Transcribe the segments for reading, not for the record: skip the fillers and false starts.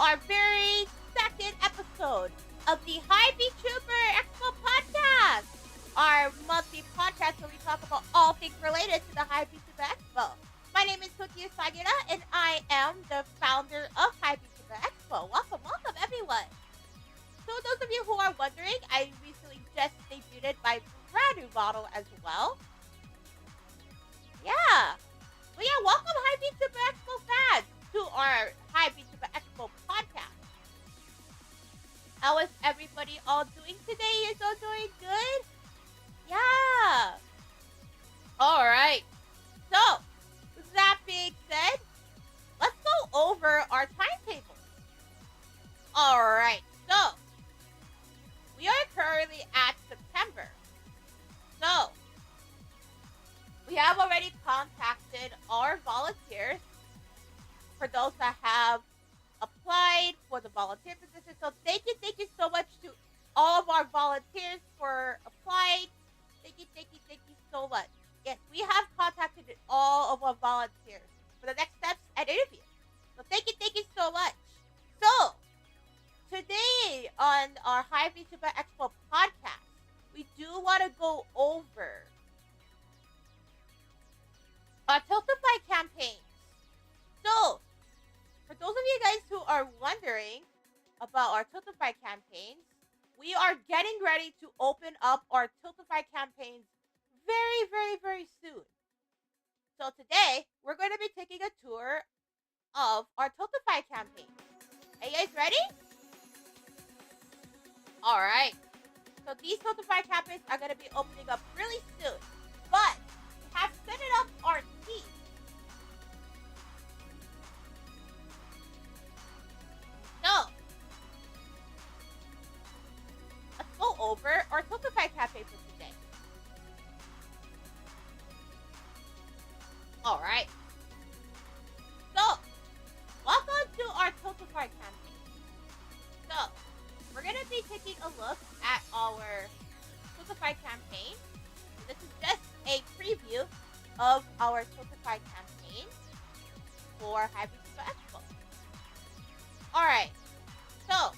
our very second episode of the Hi VTuber Expo podcast, our monthly podcast where we talk about all things related to the Hi VTuber Expo. My name is Cookie Sagura, and I am the founder of Hi VTuber Expo. Welcome, welcome, everyone. So those of you who are wondering, I recently just debuted my brand new model as well. Yeah. Well, yeah, welcome Hi VTuber Expo fans to our Hi VTuber Expo podcast. How is everybody all doing today? Is all doing good? Yeah. All right. So, with that being said, let's go over our timetable. All right. So, we are currently at September. So, we have already contacted our volunteers for those that have applied for the volunteer position. So thank you so much to all of our volunteers for applying. Thank you so much. Yes, we have contacted all of our volunteers for the next steps and interviews. So thank you so much. So today on our Hi VTuber Expo podcast, we do want to go over our Tiltify campaigns. So, for those of you guys who are wondering about our Tiltify campaigns, we are getting ready to open up our Tiltify campaigns very soon. So today, we're going to be taking a tour of our Tiltify campaign. Are you guys ready? Alright. So these Tiltify campaigns are going to be opening up really soon. But, we have set it up our team. So, let's go over our Tiltify campaign for today. Alright. So, welcome to our Tiltify campaign. So, we're going to be taking a look at our Tiltify campaign. This is just a preview of our Tiltify campaign for Hi VTuber Expo. Alright, so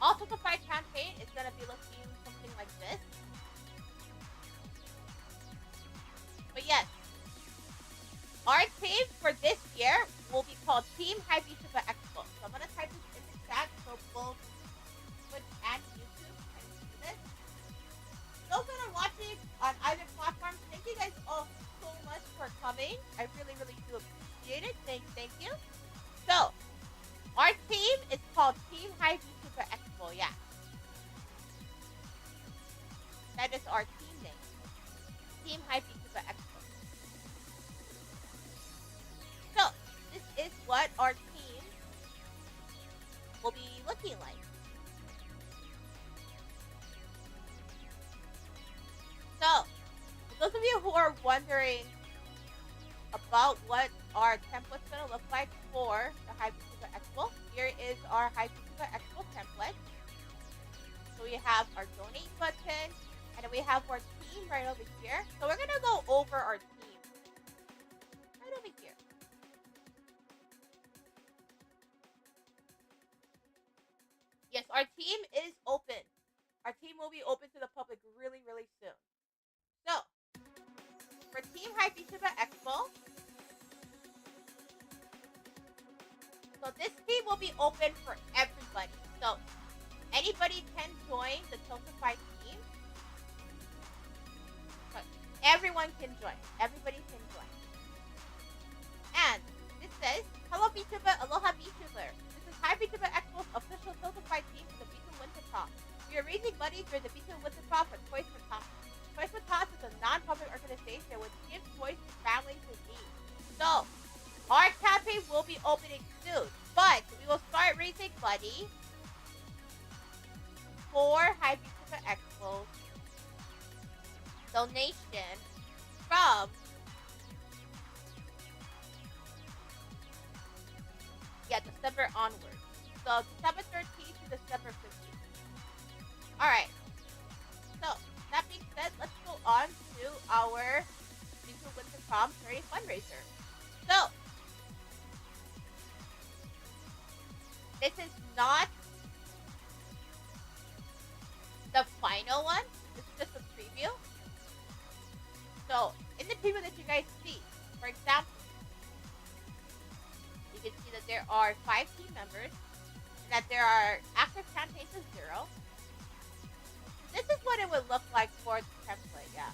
our Tiltify campaign is going to be looking something like this. But yes, our team for this year will be called Team Hi VTuber Expo. So I'm going to type this in the chat so both Twitch and YouTube can see this. Those that are watching on either platform, thank you guys all so much for coming. I really do appreciate it. Thank you. So, our team is called Team Hi VTuber Expo. Yeah, that is our team name. Team Hi VTuber Expo. So, this is what our team will be looking like. So, for those of you who are wondering about what our template's going to look like for the Hi VTuber Expo, here is our Hi VTuber Expo template. So we have our donate button, and then we have our team right over here. So we're going to go over our team right over here. Yes, our team is open. Our team will be open to the public really soon. So, for Team Hi VTuber Expo, so this team will be open for everybody. So, anybody can join the Tiltify team. But everyone can join. Everybody can join. And this says, hello VTuber, Aloha VTuber. This is Hi VTuber Expo's official Tiltify team for the VTuber Winter Prom. We are raising money during the VTuber Winter Prom for Toys for Tots. Toys for Tots is a non-profit organization which gives toys to families in need. So, our campaign will be opening soon, but we will start raising money for Hi VTuber Expo donation from December onwards. So, December 13th to December 15th. Alright. So, that being said, let's go on to our VTuber Winter Prom charity fundraiser. So, This is not the final one. This is just a preview. So, in the preview that you guys see, for example, you can see that there are 5 team members, and that there are active campaigns of 0. This is what it would look like for the template, yeah.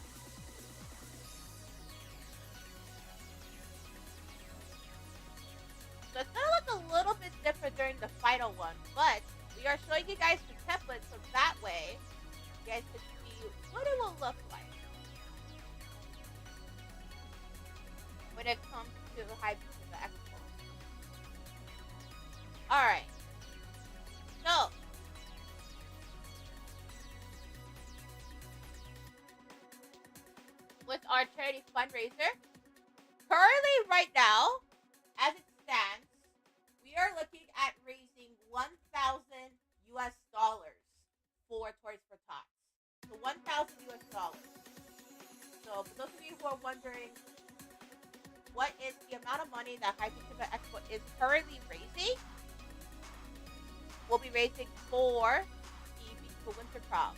So it's gonna look a little bit different during the final one, but we are showing you guys the template so that way you guys can see what it will look like when it comes to High VTuber Expo. Alright. So with our charity fundraiser, currently right now, as it stands, we are looking at raising $1,000 for Toys for Tots. So $1,000. So for those of you who are wondering what is the amount of money that High VTuber Expo is currently raising, we'll be raising for the VTuber Winter Prom.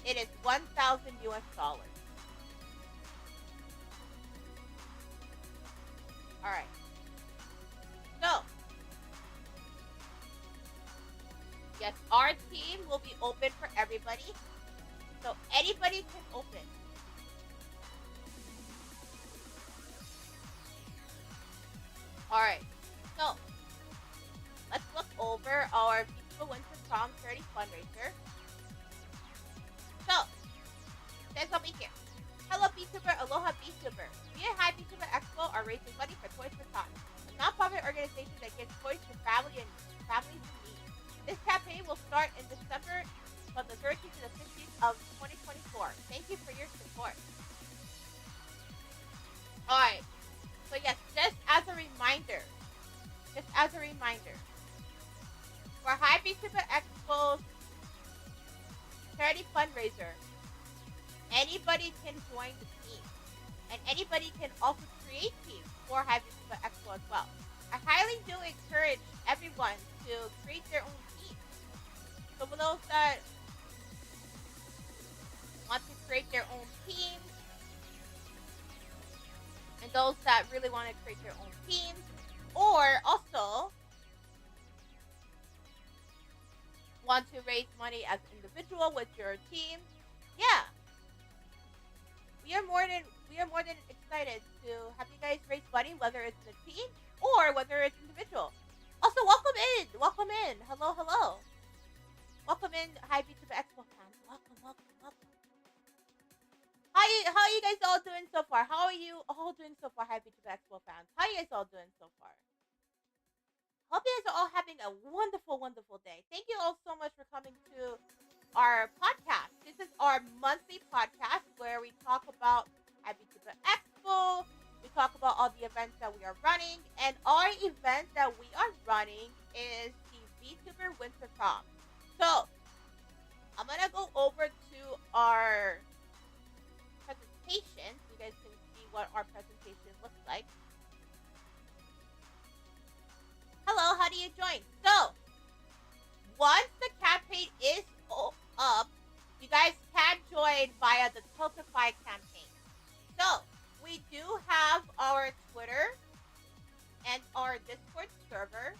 It is $1,000. Alright. So, yes, our team will be open for everybody. So anybody can open. Alright. So, let's look over our VTuber Winter Prom charity fundraiser. So, it says over here. Hello VTuber, Aloha VTuber. We at High VTuber Expo are raising money for Toys for Tots, a non-profit organization that gives toys to families in need. This campaign will start in December from the 13th to the 15th of 2024. Thank you for your support. Alright, so yes, just as a reminder, for High VTuber Expo's charity fundraiser, anybody can join the team, and anybody can also create teams for High VTuber Expo as well. I highly do encourage everyone to create their own team. So for those that want to create their own teams, and those that really want to create their own teams, or also want to raise money as an individual with your team, yeah. We are more than excited to have you guys raise money, whether it's in a team or whether it's individual. Also, welcome in. Hello. Welcome in, High VTuber Expo fans. Welcome. How are you guys all doing so far? How are you all doing so far, High VTuber Expo fans? How are you guys all doing so far? Hope you guys are all having a wonderful, wonderful day. Thank you all so much for coming to our podcast. This is our monthly podcast where we talk about VTuber Expo. We talk about all the events that we are running, and our event that we are running is the VTuber Winter Prom. So, I'm gonna go over to our presentation so you guys can see what our presentation looks like. Hello, how do you join? So, once the campaign is up, you guys can join via the Tiltify campaign. So, we do have our Twitter and our Discord server.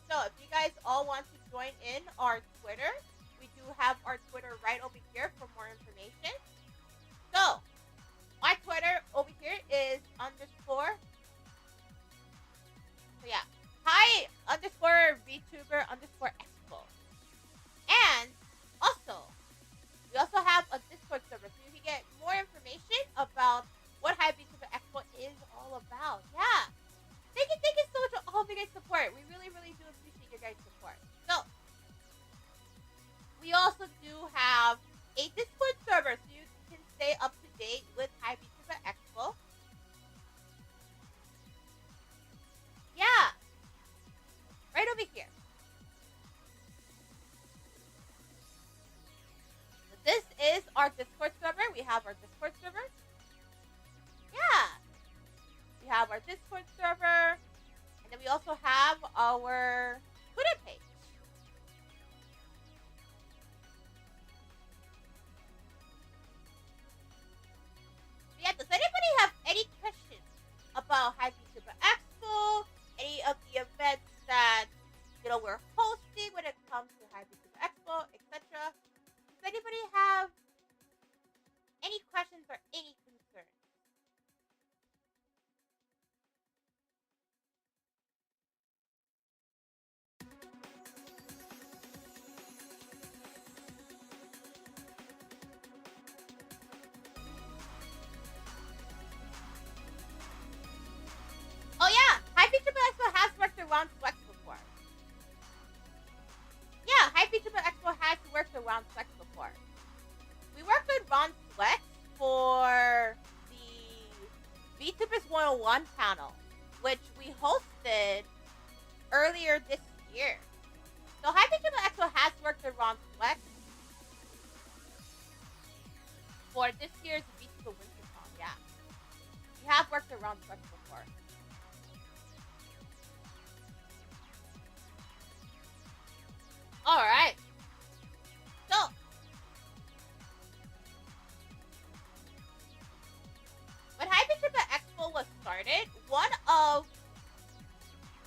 So, if you guys all want to join in our Twitter, we do have our Twitter right over here for more information. So, my Twitter over here is _ so yeah, hi _ VTuber _ Expo. And also, we also have a Discord server, so you can get more information about what High VTuber Expo is all about. Yeah. Thank you so much for all of your guys' support. We really, really do appreciate your guys' support. So, we also do have a Discord server, so you can stay up to date with High VTuber Expo. Yeah. Right over here. This is our Discord server. We have our Discord server. Yeah. We have our Discord server. And then we also have our Twitter page. Ron Flex before. We worked with Ron Flex for the VTubers 101 panel, which we hosted earlier this year. So High VTuber Expo has worked with Ron Flex for this year's VTuber Winter Prom, yeah. We have worked with Ron Flex before. Alright. So, when High VTuber Expo was started, one of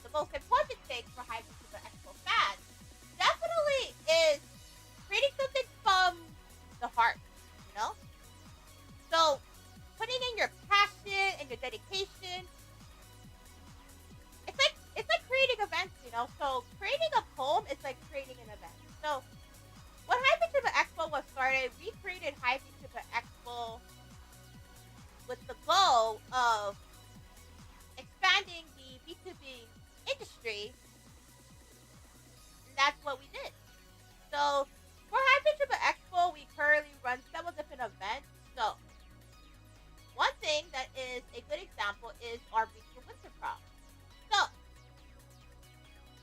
the most important things for High VTuber Expo fans definitely is creating something from the heart, you know? So, putting in your passion and your dedication, it's like creating events, you know? So, creating a poem is like creating an event. So, when High VTuber Expo was started, we created High VTuber Expo with the goal of expanding the VTubing industry, and that's what we did. So, for High VTuber Expo, we currently run several different events. So, one thing that is a good example is our VTuber Winter Prom. So,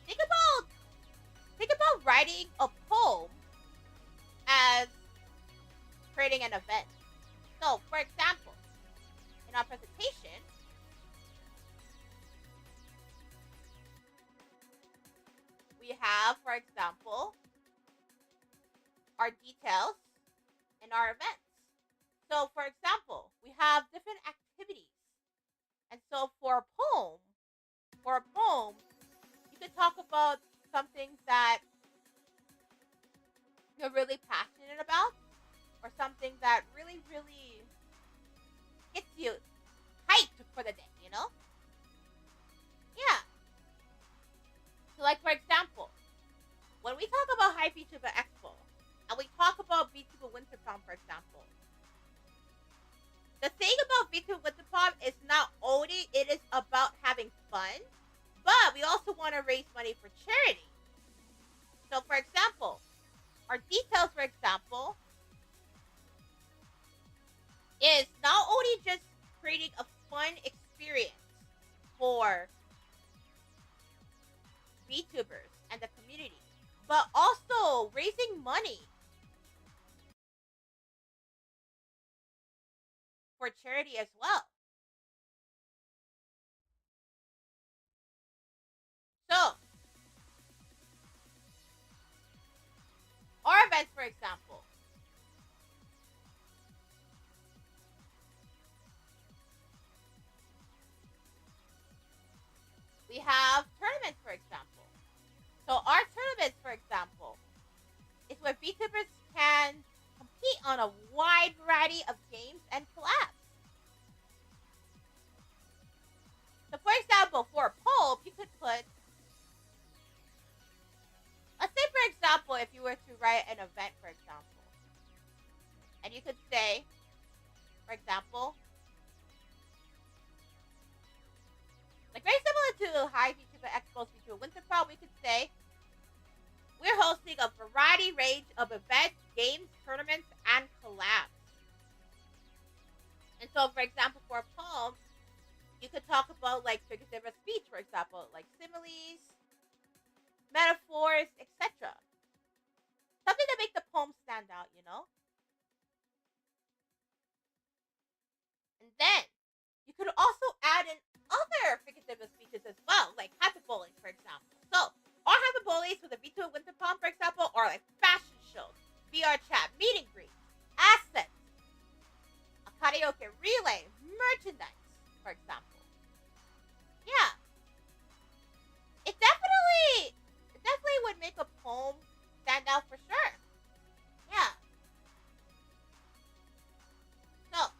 think about writing a poem as creating an event. So, for example, in our presentation, we have, for example, our details in our events. So, for example, we have different activities. And so for a poem, you could talk about something that you're really passionate about, or something that really, really gets you hyped for the day, you know? Yeah. So, like, for example, when we talk about High VTuber Expo, and we talk about VTuber Winter Prom, for example, the thing about VTuber Winter Prom is not only it is about having fun, but we also want to raise money for charity. So, for example, our details, for example, is not only just creating a fun experience for VTubers and the community, but also raising money for charity as well. So, our events, for example, we have tournaments, for example. So, our tournaments, for example, is where VTubers can compete on a wide variety of games and collabs. So, for example, for a poll, you could put, let's say, for example, if you were to write an event, for example, and you could say, for example, like very similar to High VTuber Expo's VTuber Winter Prom, we could say, we're hosting a variety range of events, games, tournaments, and collabs. And so, for example, for a poem, you could talk about like figurative speech, for example, like similes, metaphors, etc. Something to make the poem stand out, you know? And then you could also add in other figurative speeches as well, like hyperbole, for example. So, our hyperboles with the VTuber Winter Prom, for example, are like fashion shows, VR chat, meet and greet, assets, a karaoke relay, merchandise, for example. Yeah. It definitely would make a poem stand out for sure. Yeah. So,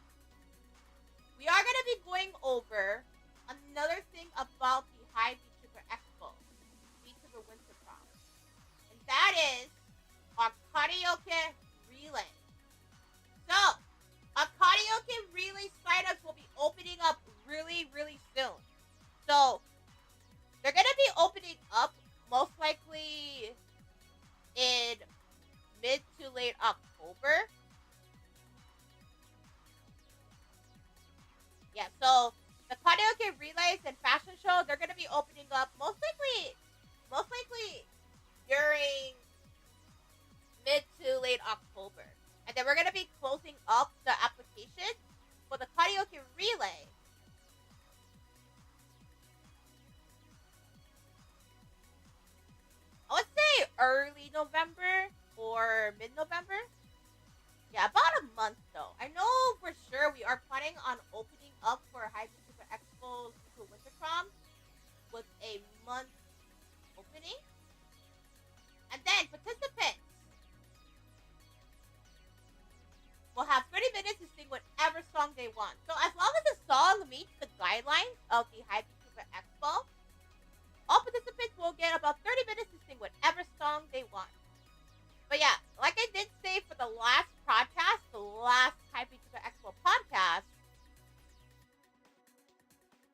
we are going to be going over another thing about the High VTuber Expo, VTuber Winter Prom. And that is our karaoke relay. So the karaoke relays and fashion show, they're gonna be opening up most likely during mid to late October. And then we're gonna be closing up the application for the karaoke relay. I would say early November or mid-November. Yeah, about a month though. I know for sure we are planning on opening up for High VTuber Expo Winter Prom with a month opening. And then participants will have 30 minutes to sing whatever song they want. So as long as the song meets the guidelines of the High VTuber Expo, all participants will get about 30 minutes to sing whatever song they want. But yeah, like I did say for the last podcast, the last High VTuber Expo podcast,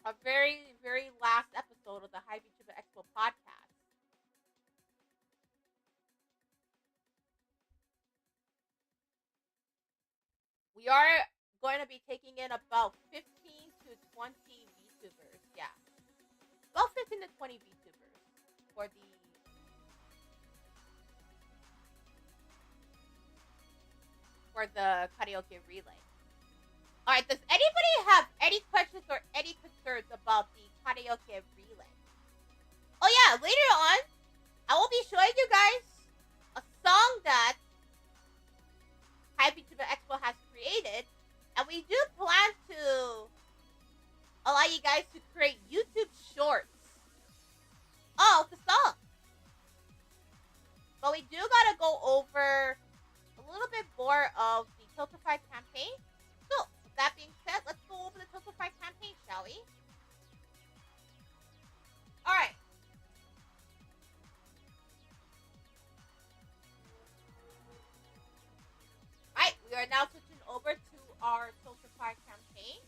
a very, very last episode of the High VTuber Expo podcast, we are going to be taking in about 15 to 20 VTubers. Yeah. About 15 to 20 VTubers for the karaoke relay. Alright, does anybody have any questions or any concerns about the karaoke relay? Oh yeah, later on, I will be showing you guys a song that High VTuber Expo has created, and we do plan to allow you guys to create YouTube shorts of the song. But we do gotta go over a little bit more of the Tiltify campaign. So, with that being said, let's go over the Tiltify campaign, shall we? Alright. Alright, we are now switching over to our Tiltify campaign.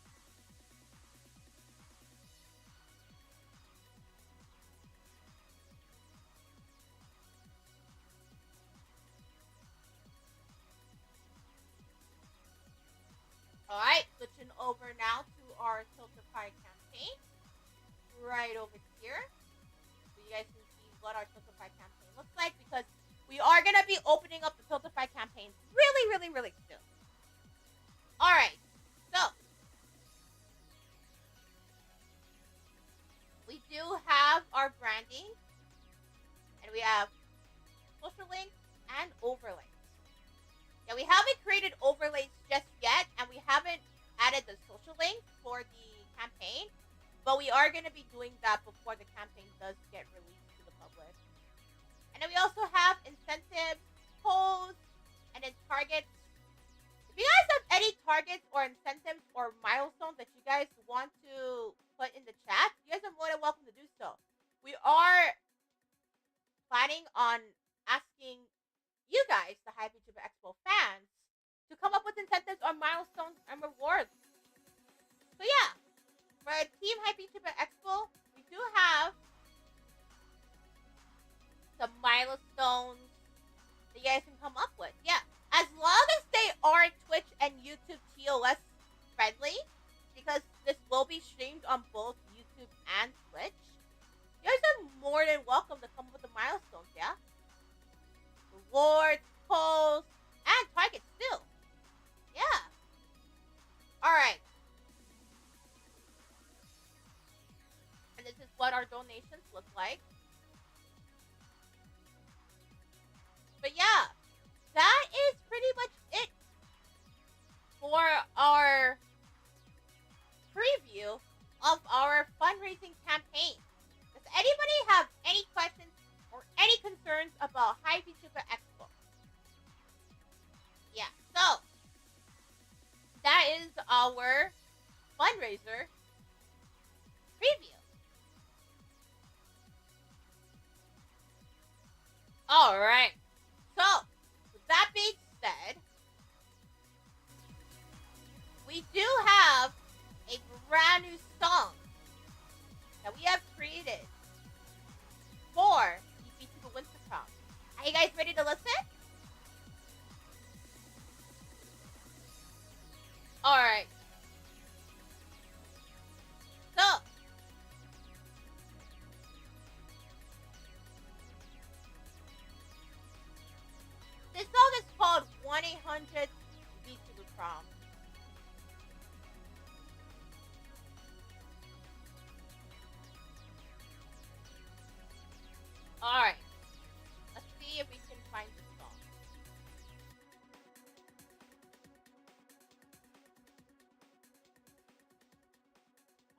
Alright, switching over now to our Tiltify campaign. Right over here. So you guys can see what our Tiltify campaign looks like, because we are going to be opening up the Tiltify campaign really soon. Alright, so we do have our branding, and we have social links and overlays. Yeah, we haven't created overlays just yet, and we haven't added the social link for the campaign, but we are going to be doing that before the campaign does get released to the public. And then we also have incentives, polls, and then targets. If you guys have any targets or incentives or milestones that you guys want to put in the chat, you guys are more than welcome to do so. We are planning on asking you guys, the High VTuber Expo fans, to come up with incentives or milestones and rewards. So yeah, for Team High VTuber Expo, we do have some milestones that you guys can come up with. Yeah, as long as they are Twitch and YouTube TOS friendly, because this will be streamed on both YouTube and Twitch, you guys are more than welcome to come up with the milestones, yeah? Rewards, polls, and targets too. Yeah. Alright. And this is what our donations look like. But yeah, that is pretty much it for our preview of our fundraising campaign. Does anybody have any questions or any concerns about High VTuber Expo? Yeah, so that is our fundraiser preview. Alright, so with that being said, we do have a brand new song that we have created for the VTuber Winter Prom. Are you guys ready to listen? Alright. 1-800 VTuber Prom. Alright. Let's see if we can find the song.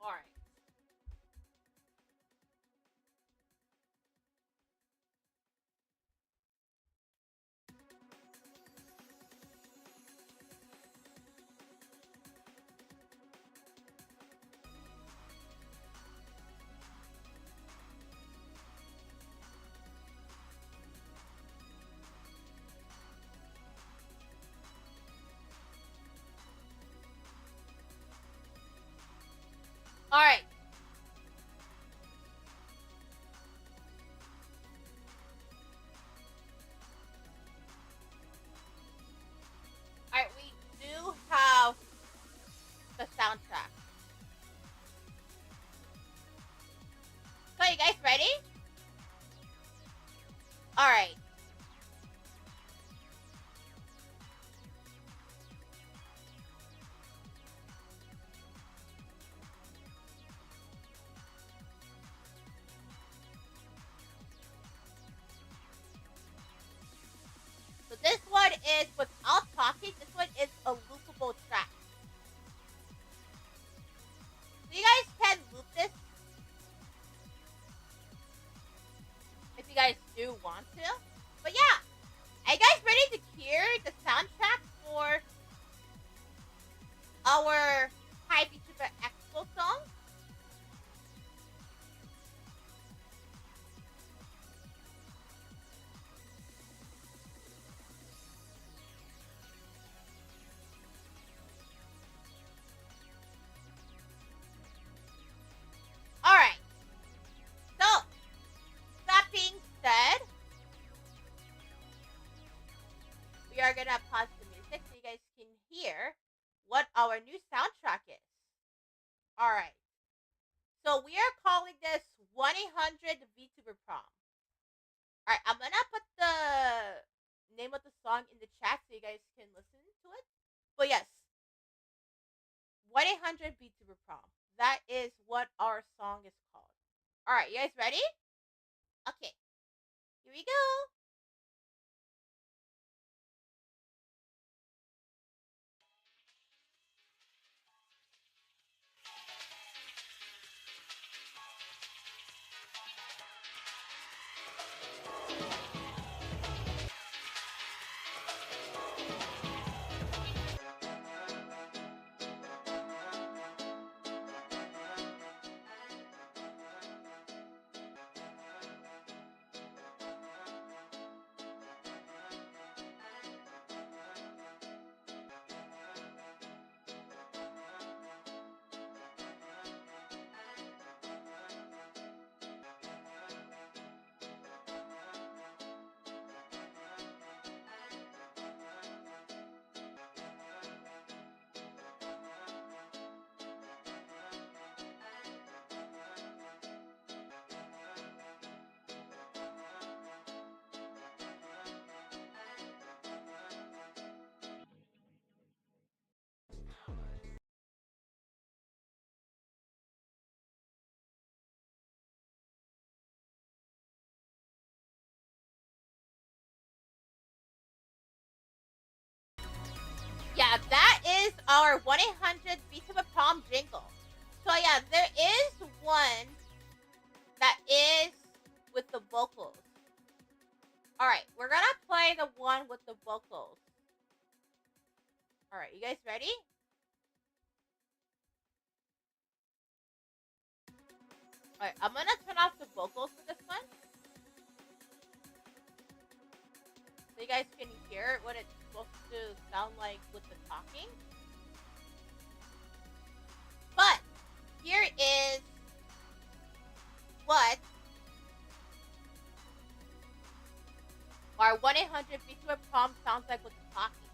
Alright. Alright. Alright, we do have the soundtrack. So, you guys ready? Alright. So this one is without talking. This one is a loopable track. So you guys can loop this if you guys do want to. But yeah, are you guys ready to hear the soundtrack for our Hi VTuber Expo song? Alright. So, that being said, we are gonna pause the music so you guys can hear what our new soundtrack is. Alright. So we are calling this 1-800 VTuber Prom. Alright, I'm gonna put the name of the song in the chat so you guys can listen to it. But yes, 1-800 VTuber Prom. That is what our song is called. Alright, you guys ready? Okay. Here we go. Yeah, that is our 1-800 VTuber Prom jingle. So yeah, there is one that is with the vocals. Alright, we're gonna play the one with the vocals. Alright, you guys ready? Alright, I'm gonna turn off the vocals for this one. So you guys can hear what it's supposed to sound like with the talking. But here is what our 1-800 VTuber Prom sounds like with the talking.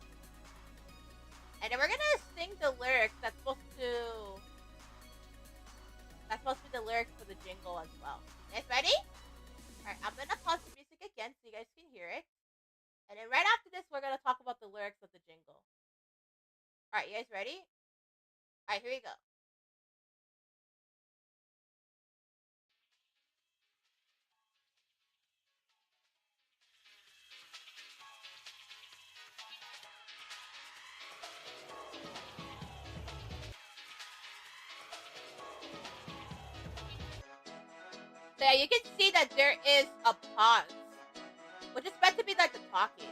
And then we're gonna sing the lyrics that's supposed to be the lyrics for the jingle as well. You guys ready? Alright, I'm gonna pause the music again so you guys can hear it. And then right after this, we're gonna talk about up the lyrics of the jingle. Alright, you guys ready? Alright, here we go. So yeah, you can see that there is a pause, which is meant to be like the talking.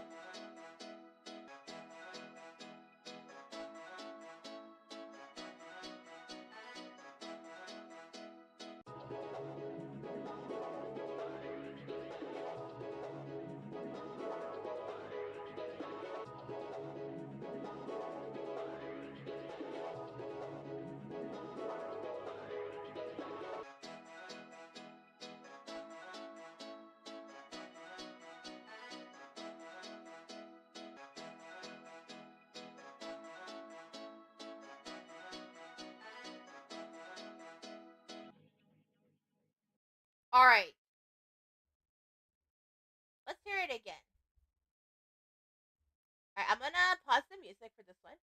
Alright. Let's hear it again. Alright, I'm gonna pause the music for this one.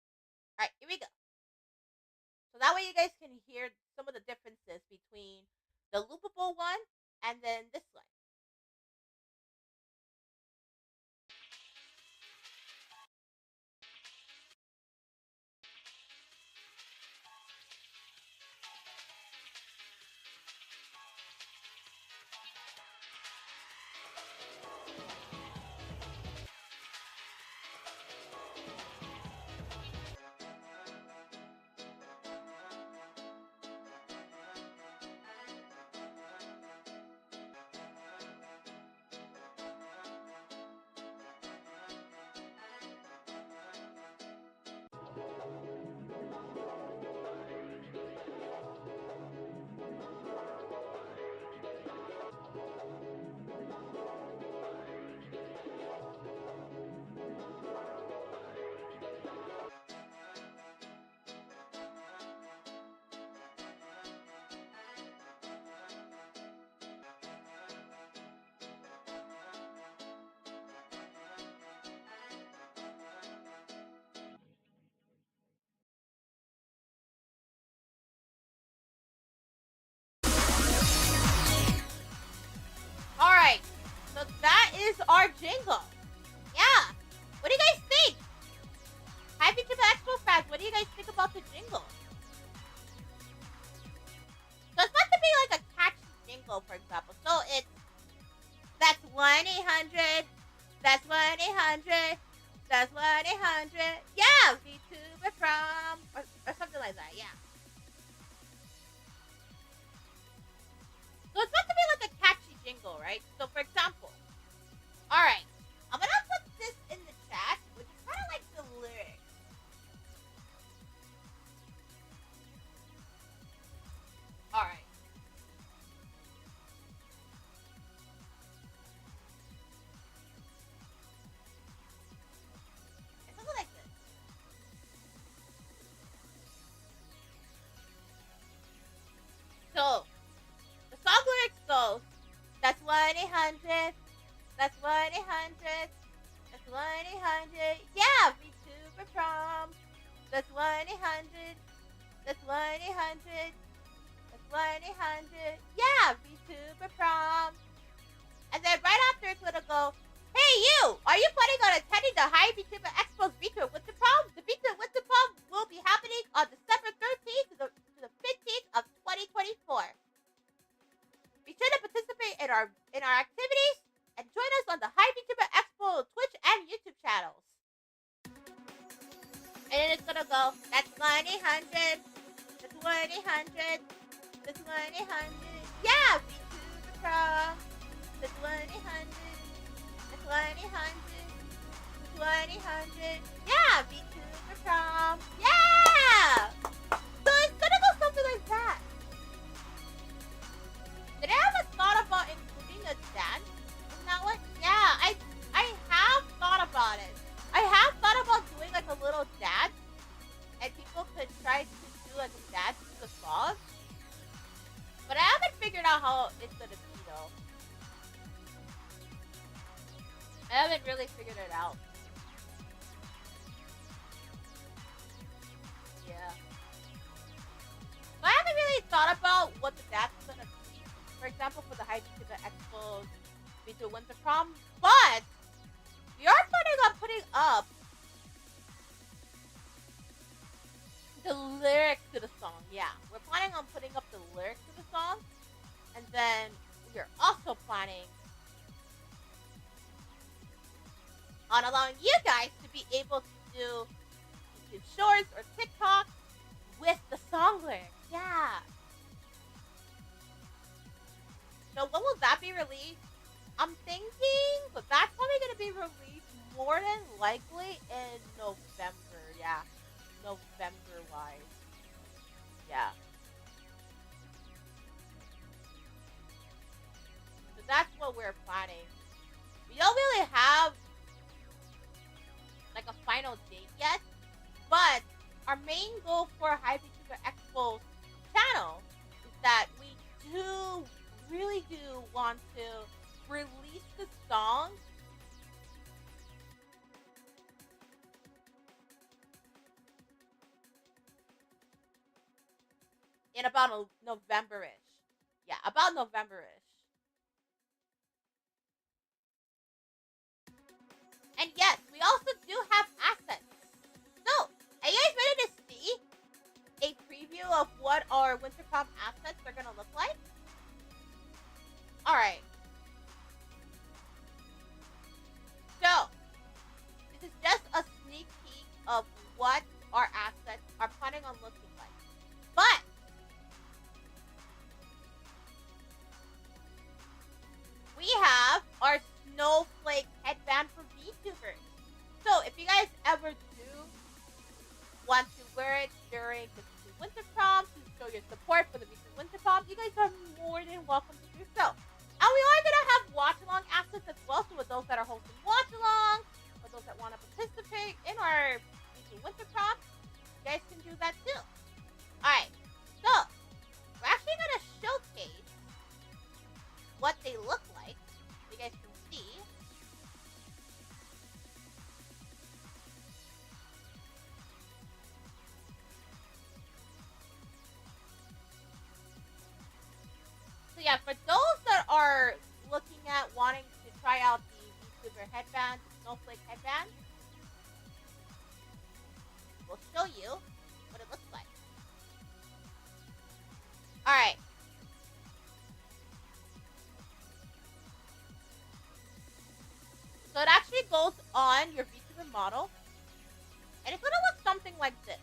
Alright, here we go. So that way you guys can hear some of the differences between the loopable one and then this one. Alright, so that is our jingle. Yeah. What do you guys think? Hi, VTuber Expo fans, what do you guys think about the jingle? So it's meant to be like a catchy jingle, for example. So it's, that's 1-800, that's 1-800, that's 1-800, yeah, VTuber Prom, or something like that, yeah. So it's meant to be like a catchy jingle, right? So for example, alright, I'm gonna put this in the chat, which is kind of like the lyrics. Alright. It's something like this. So, the song lyrics goes, that's 1-800, that's 1-800, that's 1-800, yeah, VTuber Prom. That's 1-800, that's 1-800, that's 1-800, yeah, VTuber Prom. And then right after it's gonna go, hey you, are you planning on attending the High VTuber Expo's VTuber Winter Prom? The VTuber Winter Prom will be happening on December 13th to the 15th of 2024. Be sure to participate in our activities and join us on the High VTuber Expo Twitch and YouTube channels. And then it's gonna go, that's 1-800, that's 1-800, that's 1-800, yeah, VTuber Prom. That's 1-800, that's 1-800, that's 1-800, yeah, VTuber Prom, yeah! So it's gonna go something like that. Did I ever thought about including a dance in that one? Yeah, I have thought about it. I have thought about doing like a little dance, and people could try to do like a dance to the song. But I haven't figured out how it's gonna be though. I haven't really figured it out. thought about what the dance is gonna be, for example, for the High VTuber Expo VTuber Winter Prom, but we are planning on putting up the lyrics to the song. Yeah, we're planning on putting up the lyrics to the song, and then we're also planning on allowing you guys to be able to do YouTube Shorts or TikTok with the song lyrics. Yeah. So when will that be released? I'm thinking, but that's probably gonna be released more than likely in November. Yeah, November wise. Yeah. So that's what we're planning. We don't really have like a final date yet, but our main goal for High VTuber Expo channel is that we really do want to release the song in about November-ish. Yeah, about November-ish. And yes, we also do have assets. So, are you guys ready to see a preview of what our Winter Prom assets are gonna look like? Alright. So, this is just a sneak peek of what our assets are planning on looking like. But, we have our snowflake headband for VTubers. So, if you guys ever do want to wear it during the VTuber Winter Prom to show your support for the VTuber Winter Prom, you guys are more than welcome to do so. And we are going to have watch-along assets as well, so with those that are hosting watch-along, for those that want to participate in our VTuber Winter Prom, you guys can do that too. Alright, so, we're actually going to showcase what they look like, so you guys can see. So yeah, for those that are looking at wanting to try out the VTuber headband, the snowflake headband, we'll show you what it looks like. Alright. So it actually goes on your VTuber model, and it's gonna look something like this.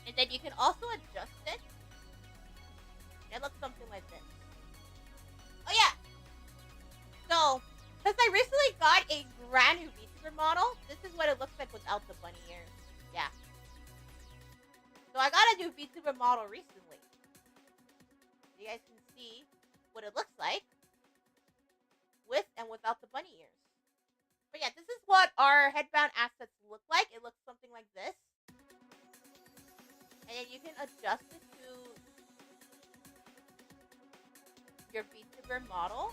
And then you can also adjust it. It looks something like this. Oh yeah. So, since I recently got a brand new VTuber model, this is what it looks like without the bunny ears. Yeah. So I got a new VTuber model recently. You guys can see what it looks like with and without the bunny ears. But yeah, this is what our headband assets look like. It looks something like this. And then you can adjust it to your VTuber model.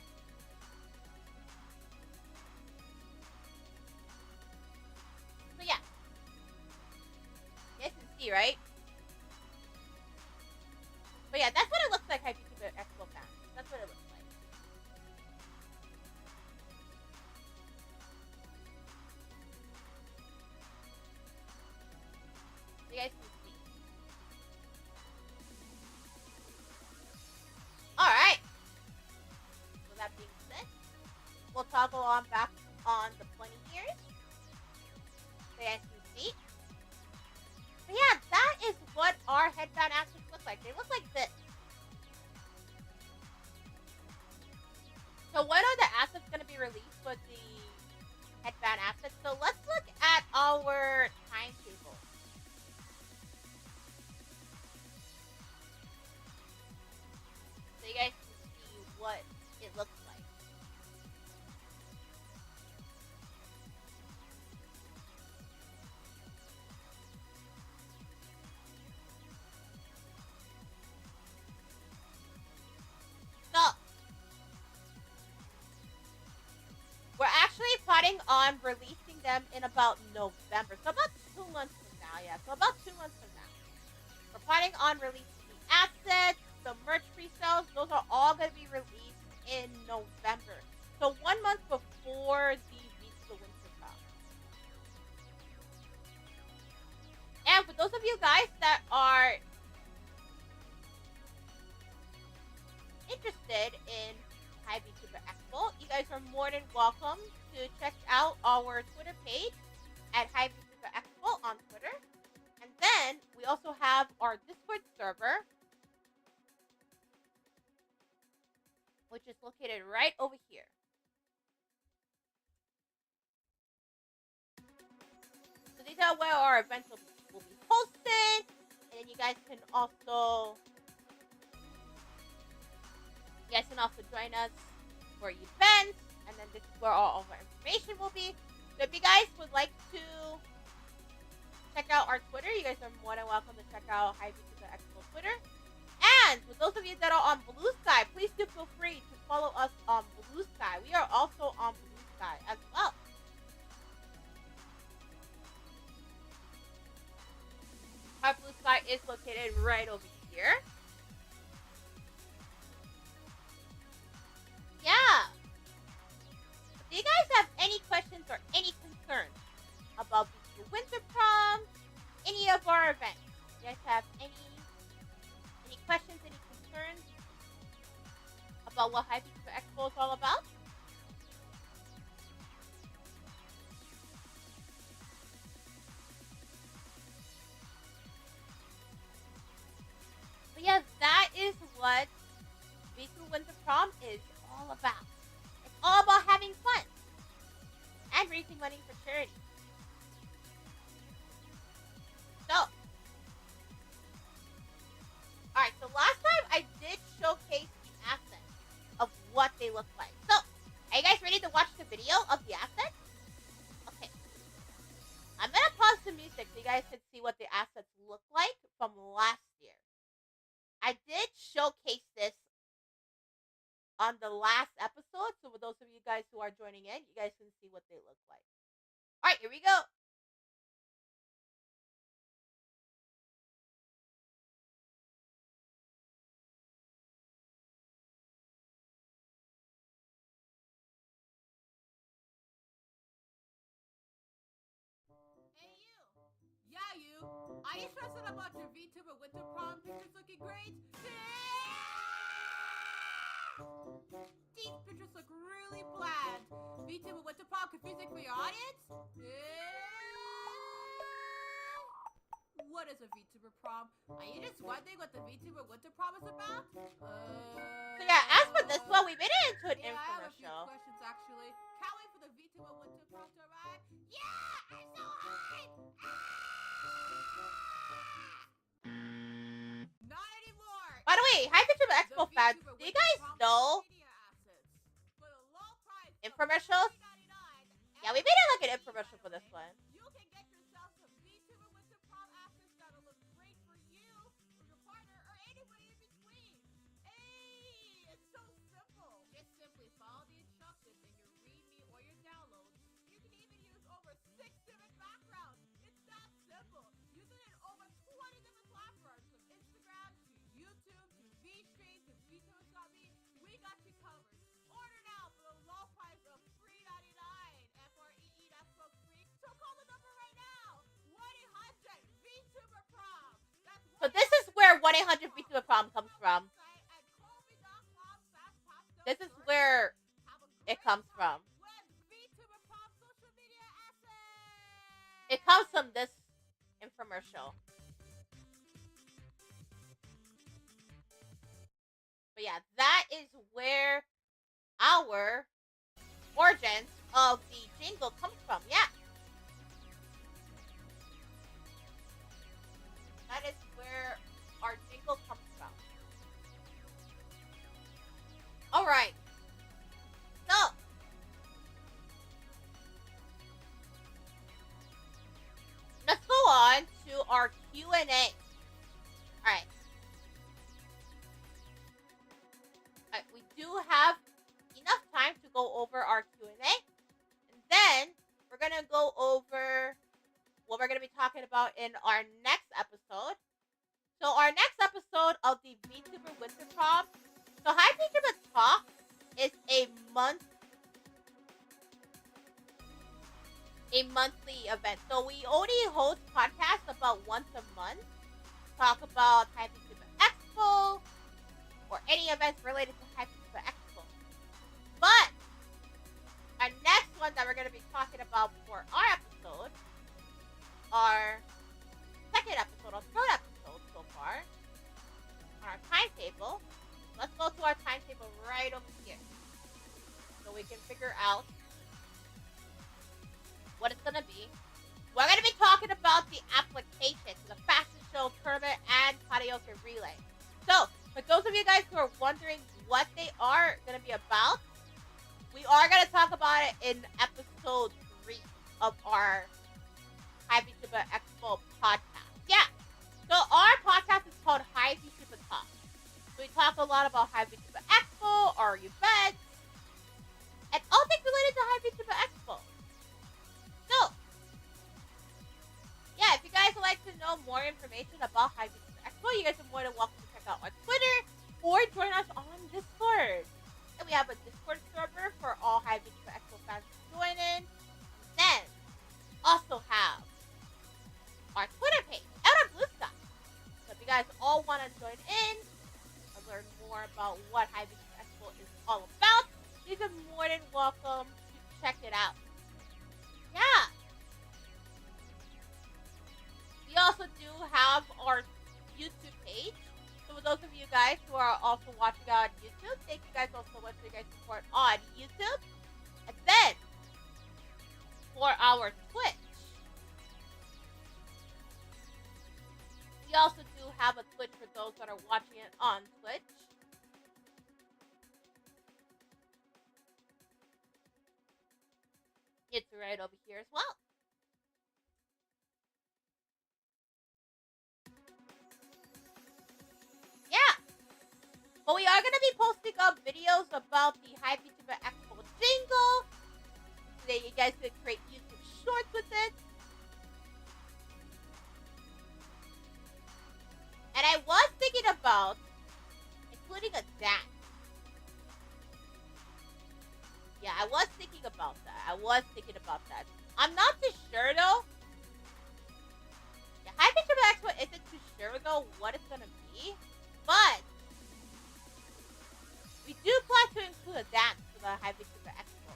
So yeah. You guys can see, right? But yeah, that's what it looks like, High VTuber Expo fans. That's what it looks like. You guys can see. Alright. So that being said, we'll toggle on back on the bunny ears. So you guys can see. But yeah, that is what our headband assets look like. They look like this. So when are the assets going to be released for the headband assets? So let's look at our timetable. So you guys can see what it looks like. planning on releasing them in about November. So about 2 months from now, yeah. So about 2 months from now. We're planning on releasing the assets, the merch pre-sales. Those are all going to be released in November. So 1 month before the VTuber Winter Prom. And for those of you guys that are interested in Hi VTuber Expo, you guys are more than welcome to check out our Twitter page at Hi VTuber Expo on Twitter. And then we also have our Discord server, which is located right over here. So these are where our events will be hosted, and then you guys can also join us for events, and then this is where all of our information will be. So if you guys would like to check out our Twitter, you guys are more than welcome to check out Hi VTuber Expo Twitter. And for those of you that are on Blue Sky, please do feel free to follow us on Blue Sky. We are also on Blue Sky as well. Our Blue Sky is located right over here. Yeah. Do you guys have any questions or any concerns about the Winter Prom, any of our events? Do you guys have any questions, any concerns about what Hi VTuber Expo is all about? But yeah, that is what VTuber Winter Prom is all about. It's all about having fun and raising money for charity. So, alright, so last time I did showcase the assets of what they look like. So, are you guys ready to watch the video of the assets? Okay. I'm gonna pause the music so you guys can see what the assets look like from last year. I did showcase this on the last episode, so for those of you guys who are joining in, you guys can see what they look like. Alright, here we go. Yeah, you. Are you stressing about your VTuber Winter Prom pictures looking great? These pictures look really bland. VTuber Winter Prom confusing for your audience? What is a VTuber Prom? Are you just wondering what the VTuber Winter Prom is about? So yeah, as for this one, we made it into an I have a few infomercial. questions actually. Can't wait for the VTuber Winter Prom to arrive. Yeah, I'm so hyped! Not anymore. By the way, Hi VTuber Expo fans, do you guys know infomercials? Yeah, we made it like an infomercial for this one. You can get yourself some VTuber Winter Prom assets that'll look great for you, for your partner, or anybody in between. Hey, it's so simple. Just simply follow the instructions in your README or your downloads. You can even use over 6 different backgrounds. It's that simple. Use it in over 20 different platforms, from Instagram to YouTube to VStream to VTubers.me. We got you covered. Order now for the low price of $3.99. FREE, that spells free. So call the number right now. 1-800-VTuber Prom. So this is where 1-800 VTuber Prom comes from. This is where it comes from. It comes from this infomercial. But yeah, that is where our origins of the jingle comes from. Yeah. That is where our jingle comes from. Alright. So, let's go on to our Q&A. Alright. We do have enough time to go over our Q&A. And then gonna go over what we're gonna be talking about in our next episode. So our next episode of the VTuber Winter Prom. So Hi VTuber Talk is a monthly event. So we only host podcasts about once a month. Talk about Hi VTuber Expo or any events related to Hi VTuber Expo. But our next one that we're going to be talking about for our episode, our second episode, or third episode so far, on our timetable. Let's go to our timetable right over here so we can figure out what it's going to be. We're going to be talking about the application to the fashion show, tournament, and karaoke relay. So, for those of you guys who are wondering what they are going to be about, we are going to talk about it in episode 3 of our Hi VTuber Expo podcast. Yeah. So, our podcast is called Hi VTuber Talk. So, we talk a lot about Hi VTuber Expo, our events, and all things related to Hi VTuber Expo. So, yeah, if you guys would like to know more information about Hi VTuber Expo, you guys are more than welcome to check out our Twitter or join us on Discord. And we have a Discord server for all Hi VTuber Expo fans to join in. And then, also have our Twitter page and our Blue Sky. So if you guys all want to join in and learn more about what Hi VTuber Expo is all about, you are more than welcome to check it out. Yeah. We also do have our YouTube page. So for those of you guys who are also watching on YouTube, thank you guys all so much for your guys' support on YouTube. And then, for our Twitch, we also do have a Twitch for those that are watching it on Twitch. It's right over here as well. Yeah. But we are going to be posting up videos about the Hi VTuber Expo jingle. So that you guys could create YouTube shorts with it. And I was thinking about including a dance. Yeah, I was thinking about that. I'm not too sure though. Yeah, Hi VTuber Expo isn't too sure though what it's gonna be. But we do plan to include a dance for the Hi VTuber Expo.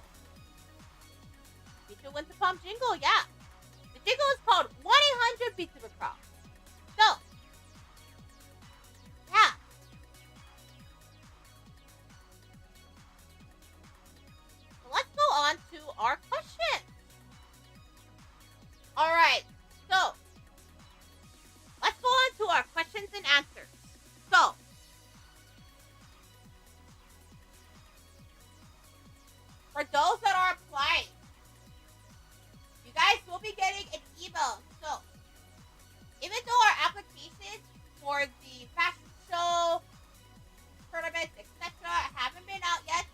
VTuber Winter Prom jingle, yeah. The jingle is called 1-800 VTuber Prom. So, yeah. So let's go on to our questions. Alright, so let's go on to our questions and answers. So, for those that are applying, you guys will be getting an email. So, even though our applications for the fashion show, tournaments, etc. haven't been out yet,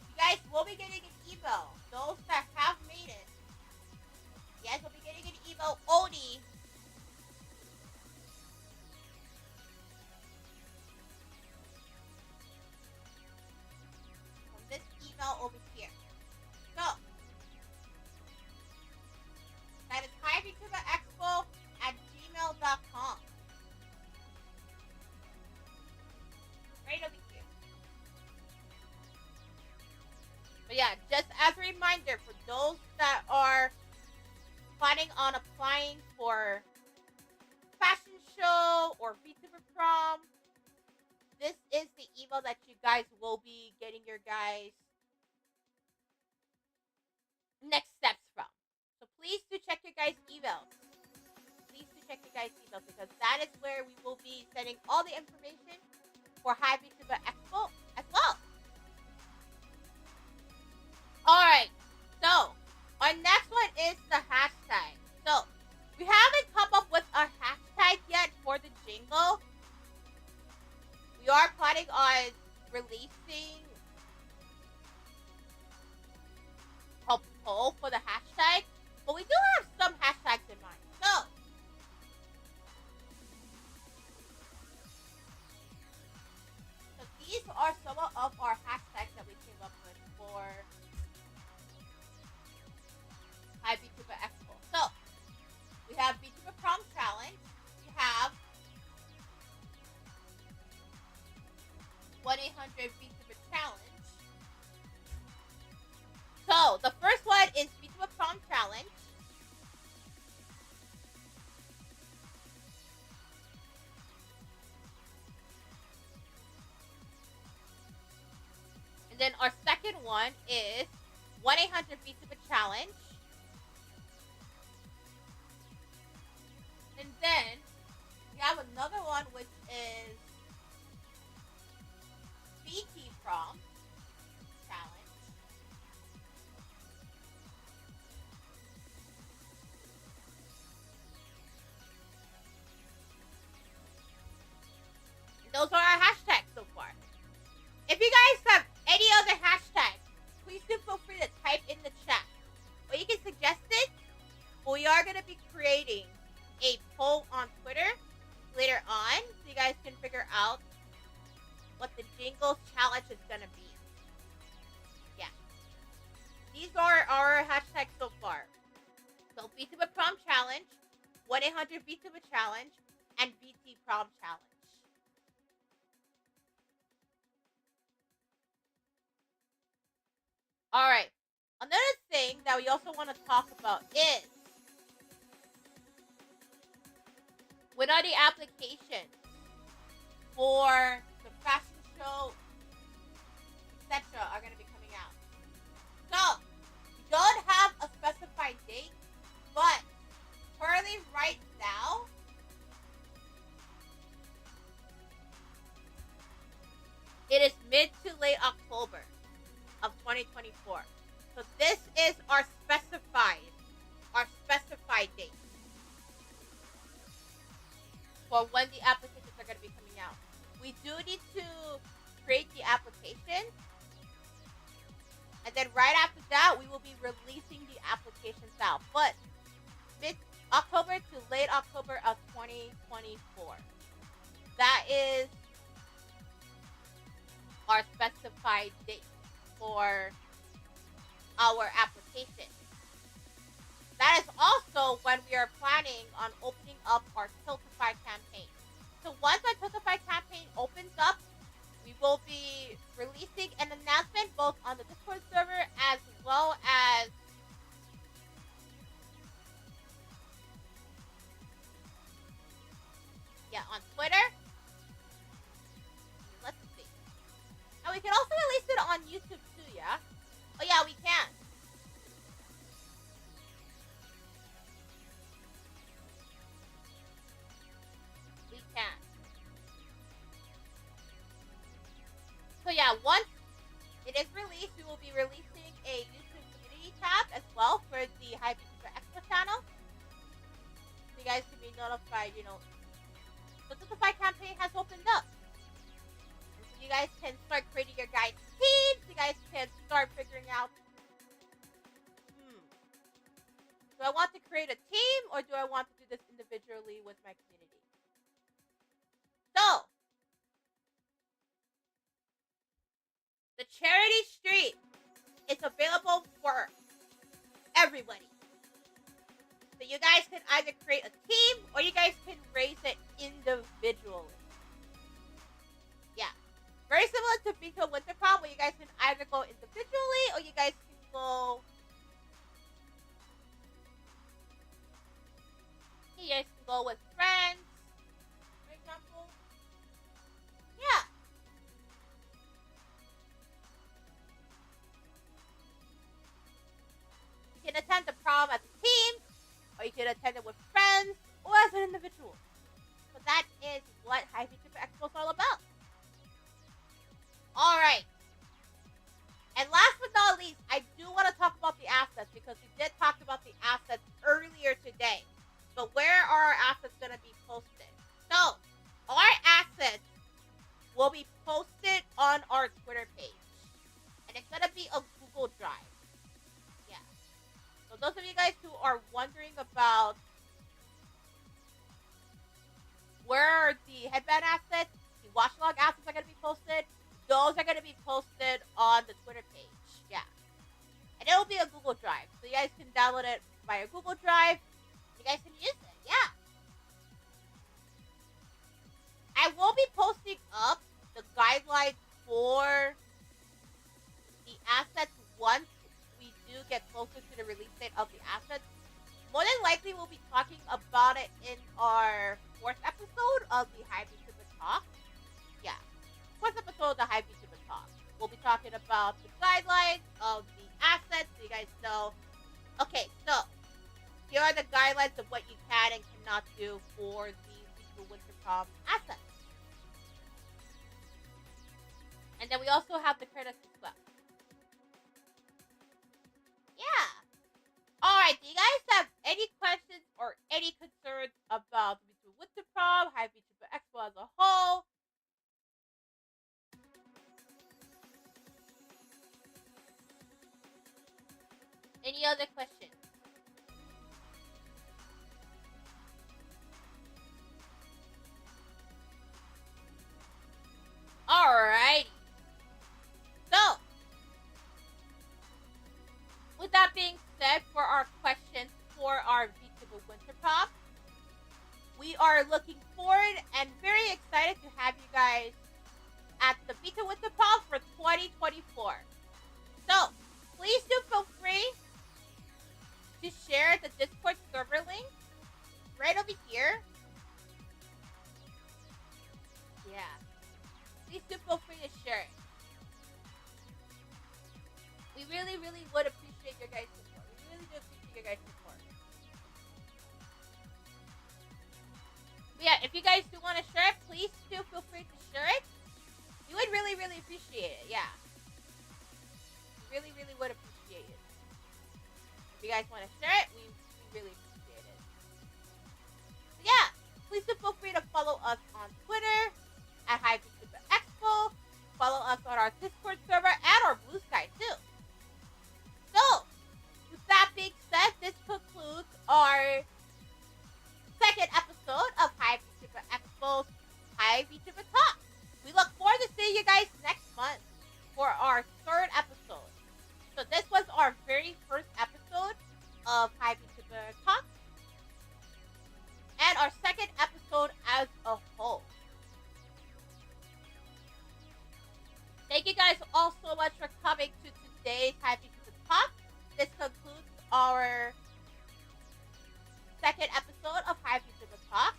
you guys will be getting an email. Those that have made it, you guys will be getting an email only from this email over here. So, that is HiVTuberExpo@gmail.com. Right over here. But yeah, just as a reminder for those that are planning on applying for fashion show or VTuber Prom, this is the email that you guys will be getting your guys' next steps from. So please do check your guys' emails. Because that is where we will be sending all the information for Hi VTuber Expo as well. Alright, so our next one is the hashtag. So we haven't come up with a hashtag yet for the jingle. We are planning on releasing a poll for the hashtag. different VTuber challenge. So the first one is VTuber Prom challenge. And then our second one is 1-800 VTuber challenge. And then we have another one which is VT Prom challenge. And those are our hashtags so far. If you guys have any other hashtags, please do feel free to type in the chat. Or you can suggest it. But we are going to be creating a poll on Twitter later on, so you guys can figure out what the Jingles challenge is gonna be. Yeah. These are our hashtags so far. So VTuber Prom challenge, 1-800 VTuber challenge, and VT Prom challenge. Alright. Another thing that we also want to talk about is what are the applications for the fashion show, etc. are going to be coming out. So, we don't have a specified date, but currently right now, it is mid to late October of 2024. So this is our specified date for when the applications are going to be coming out. We do need to create the application, and then right after that, we will be releasing the applications out. But mid-October to late October of 2024. That is our specified date for our application. That is also when we are planning on opening up our Tiltify campaign. So once our Tiltify campaign opens up, we will be releasing an announcement both on the Discord server as well as on Twitter. Let's see. And we can also release it on YouTube too, yeah? Oh yeah, we can. So yeah, once it is released, we will be releasing a YouTube community tab as well for the VTuber Expo channel. So you guys can be notified, the Tiltify campaign has opened up. And so you guys can start creating your guys' teams. You guys can start figuring out, do I want to create a team or do I want to do this individually with my community? So, the charity stream is available for everybody. So you guys can either create a team or you guys can raise it individually. Yeah. Very similar to VTuber Winter Prom, where you guys can either go individually or you guys can go... You guys can go with friends, for example. Yeah. You can attend the prom as a team, or you can attend it with friends, or as an individual. So that is what VTuber Expo is all about. Alright. And last but not least, I do want to talk about the assets, because we did talk about the assets earlier today. But where are our assets going to be posted? So, our assets will be posted on our Twitter page. And it's going to be a Google Drive. Yeah. So those of you guys who are wondering about where the headband assets, the watch log assets are going to be posted, those are going to be posted on the Twitter page. Yeah. And it will be a Google Drive. So you guys can download it via Google Drive. You guys can use it. Yeah. I will be posting up the guidelines for the assets once we do get closer to the release date of the assets. More than likely, we'll be talking about it in our 4th episode of the High VTuber Talk. Yeah, 4th episode of the High VTuber Talk. We'll be talking about the guidelines of the assets so you guys know. Okay, so here are the guidelines of what you can and cannot do for the VTuber Winter Prom assets. And then we also have the credits as well. Yeah. Alright, do you guys have any questions or any concerns about the VTuber Winter Prom, High VTuber Expo as a whole? Any other questions? Alrighty. So, with that being said, for our questions for our VTuber Winter Prom, we are looking forward and very excited to have you guys at the VTuber Winter Prom for 2024. So, please do feel free to share the Discord server link right over here. Yeah. Please do feel free to share it. We really, really would appreciate your guys' support. We really do appreciate your guys' support. But yeah, if you guys do want to share it, please do feel free to share it. We would really, really appreciate it. Yeah. We really, really would appreciate it. If you guys want to share it, we really appreciate it. So yeah, please do feel free to follow us on Twitter at High VTuber Expo. Follow us on our Discord server and our Blue Sky too. So, with that being said, this concludes our 2nd episode of High VTuber Expo's High VTuber Talk. We look forward to seeing you guys next month for our 3rd episode. So this was our very first episode of High VTuber Talk and our 2nd episode as a whole. Thank you guys all so much for coming to today's High VTuber Talk. This concludes our 2nd episode of High VTuber Talk.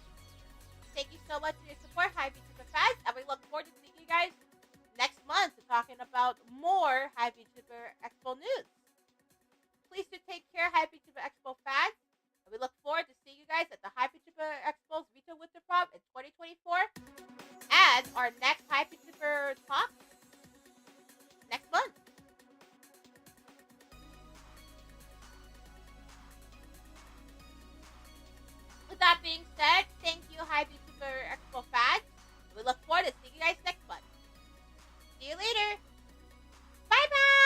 Thank you so much for your support, High VTuber fans, and we look forward to seeing you guys next month talking about more High VTuber Expo news. Please do take care, High VTuber Expo fans, and we look forward to seeing you guys at the High VTuber Expo's VTuber Winter Prom in 2024 and our next High VTuber Talk next month. With that being said, thank you, High VTuber Expo fans. We look forward to seeing you guys next month. See you later. Bye-bye.